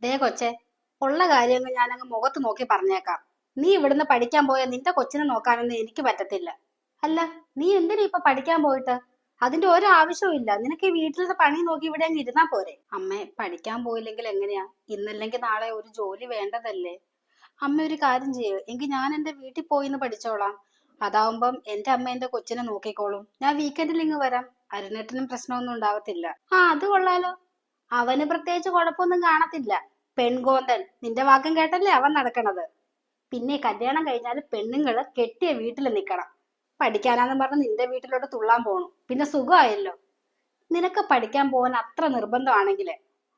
ദേ കൊച്ചെ, ഉള്ള കാര്യങ്ങൾ ഞാൻ അങ്ങ് മുഖത്ത് നോക്കി പറഞ്ഞേക്കാം. നീ ഇവിടുന്ന് പഠിക്കാൻ പോയ നിന്റെ കൊച്ചിനെ നോക്കാനൊന്നും എനിക്ക് പറ്റത്തില്ല. അല്ല, നീ എന്തിനാ ഇപ്പൊ പഠിക്കാൻ പോയിട്ട്? അതിന്റെ ഒരു ആവശ്യവും ഇല്ല. നിനക്ക് ഈ വീട്ടിലത്തെ പണി നോക്കി ഇവിടെ അങ്ങ് ഇരുന്നാ പോരെ. അമ്മേ, പഠിക്കാൻ പോയില്ലെങ്കിൽ എങ്ങനെയാ? ഇന്നല്ലെങ്കിൽ നാളെ ഒരു ജോലി വേണ്ടതല്ലേ? അമ്മ ഒരു കാര്യം ചെയ്യൂ, എങ്കിൽ ഞാൻ എന്റെ വീട്ടിൽ പോയിന്ന് പഠിച്ചോളാം. അതാവുമ്പം എന്റെ അമ്മ എന്റെ കൊച്ചിനെ നോക്കിക്കോളും. ഞാൻ വീക്കെൻഡിൽ ഇങ്ങ് വരാം. അരുണേട്ടനും പ്രശ്നമൊന്നും ഉണ്ടാവത്തില്ല. ആ, അത് കൊള്ളാലോ. അവന് പ്രത്യേകിച്ച് കുഴപ്പമൊന്നും കാണത്തില്ല. പെൺകോന്തൻ, നിന്റെ വാക്കും കേട്ടല്ലേ അവൻ നടക്കണത്. പിന്നെ കല്യാണം കഴിഞ്ഞാൽ പെണ്ണുങ്ങള് കെട്ടിയ വീട്ടിൽ നിൽക്കണം. പഠിക്കാനാന്നും പറഞ്ഞ് നിന്റെ വീട്ടിലോട്ട് തുള്ളാൻ പോണു. പിന്നെ സുഖമായല്ലോ. നിനക്ക് പഠിക്കാൻ പോകാൻ അത്ര നിർബന്ധമാണെങ്കിൽ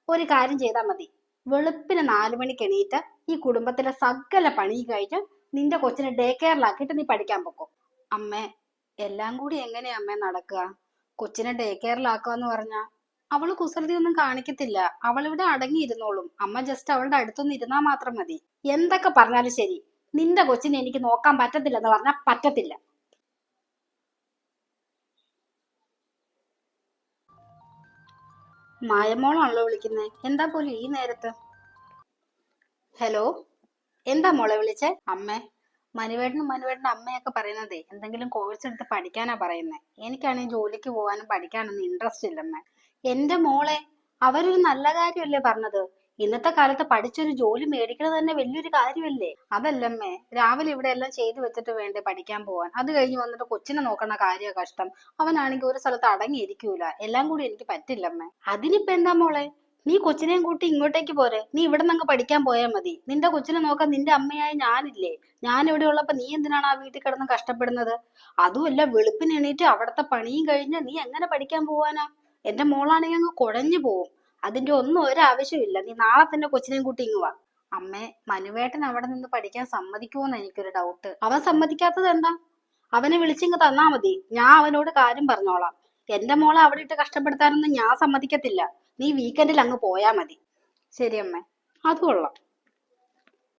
ഒരു കാര്യം ചെയ്താൽ മതി. വെളുപ്പിന് 4 മണിക്ക് എണീറ്റ് ഈ കുടുംബത്തിലെ സകല പണി കഴിഞ്ഞ് നിന്റെ കൊച്ചിനെ ഡേ കെയറിലാക്കിയിട്ട് നീ പഠിക്കാൻ പൊക്കോ. അമ്മേ, എല്ലാം കൂടി എങ്ങനെയാ അമ്മേ നടക്കുക? കൊച്ചിനെ ഡേ കെയറിലാക്കാന്ന് പറഞ്ഞാ അവള് കുസൃതി ഒന്നും കാണിക്കത്തില്ല. അവളിവിടെ അടങ്ങിയിരുന്നോളും. അമ്മ ജസ്റ്റ് അവളുടെ അടുത്തൊന്ന് ഇരുന്നാ മാത്രം മതി. എന്തൊക്കെ പറഞ്ഞാലും ശരി, നിന്റെ കൊച്ചിനെ എനിക്ക് നോക്കാൻ പറ്റത്തില്ലെന്ന് പറഞ്ഞാൽ പറ്റത്തില്ല. മായമോളാണല്ലോ വിളിക്കുന്നേ? എന്താ പോലും ഈ നേരത്ത്? ഹലോ, എന്താ മോളെ വിളിച്ചേ? അമ്മേ, മനുവേട്ടന്റെ അമ്മയൊക്കെ പറയുന്നതേ എന്തെങ്കിലും കോഴ്സ് എടുത്ത് പഠിക്കാനാ പറയുന്നേ. എനിക്കാണെങ്കിൽ ജോലിക്ക് പോകാനും പഠിക്കാനൊന്നും ഇൻട്രസ്റ്റ് ഇല്ലമ്മേ. എന്റെ മോളെ, അവരൊരു നല്ല കാര്യമല്ലേ പറഞ്ഞത്? ഇന്നത്തെ കാലത്ത് പഠിച്ചൊരു ജോലി മേടിക്കുന്നത് തന്നെ വലിയൊരു കാര്യമല്ലേ? അതല്ലമ്മേ, രാവിലെ ഇവിടെ എല്ലാം ചെയ്തു വെച്ചിട്ട് വേണ്ടേ പഠിക്കാൻ പോവാൻ? അത് കഴിഞ്ഞ് വന്നിട്ട് കൊച്ചിനെ നോക്കണ കാര്യ കഷ്ടം. അവനാണെങ്കിൽ ഒരു സ്ഥലത്ത് അടങ്ങിയിരിക്കൂല. എല്ലാം കൂടി എനിക്ക് പറ്റില്ലമ്മേ. അതിനിപ്പോ എന്താ മോളെ, നീ കൊച്ചിനെയും കൂട്ടി ഇങ്ങോട്ടേക്ക് പോരെ. നീ ഇവിടെ നിന്ന് പഠിക്കാൻ പോയാൽ മതി. നിന്റെ കൊച്ചിനെ നോക്കാൻ നിന്റെ അമ്മയായ ഞാനില്ലേ? ഞാൻ ഇവിടെ ഉള്ളപ്പോ നീ എന്തിനാണ് ആ വീട്ടിൽ കിടന്ന് കഷ്ടപ്പെടുന്നത്? അതുമല്ല, വെളുപ്പിന് എണീറ്റ് അവിടുത്തെ പണിയും കഴിഞ്ഞ് നീ എങ്ങനെ പഠിക്കാൻ പോവാനാ? എന്റെ മോളാണെങ്കിൽ അങ്ങ് കുഴഞ്ഞു പോവും. അതിന്റെ ഒന്നും ഒരാവശ്യമില്ല. നീ നാളെ തന്നെ കൊച്ചിനെയും കൂട്ടി ഇങ്ങ് വാ. അമ്മേ, മനുവേട്ടൻ അവിടെ നിന്ന് പഠിക്കാൻ സമ്മതിക്കുമോന്ന് എനിക്കൊരു ഡൗട്ട്. അവൻ സമ്മതിക്കാത്തത് എന്താ? അവനെ വിളിച്ചിങ്ങ് തന്നാ മതി. ഞാൻ അവനോട് കാര്യം പറഞ്ഞോളാം. എന്റെ മോളെ അവിടെ ഇട്ട് കഷ്ടപ്പെടുത്താനൊന്നും ഞാൻ സമ്മതിക്കത്തില്ല. നീ വീക്കെൻഡിൽ അങ്ങ് പോയാ മതി. ശരി അമ്മേ, അത് കൊള്ളാം.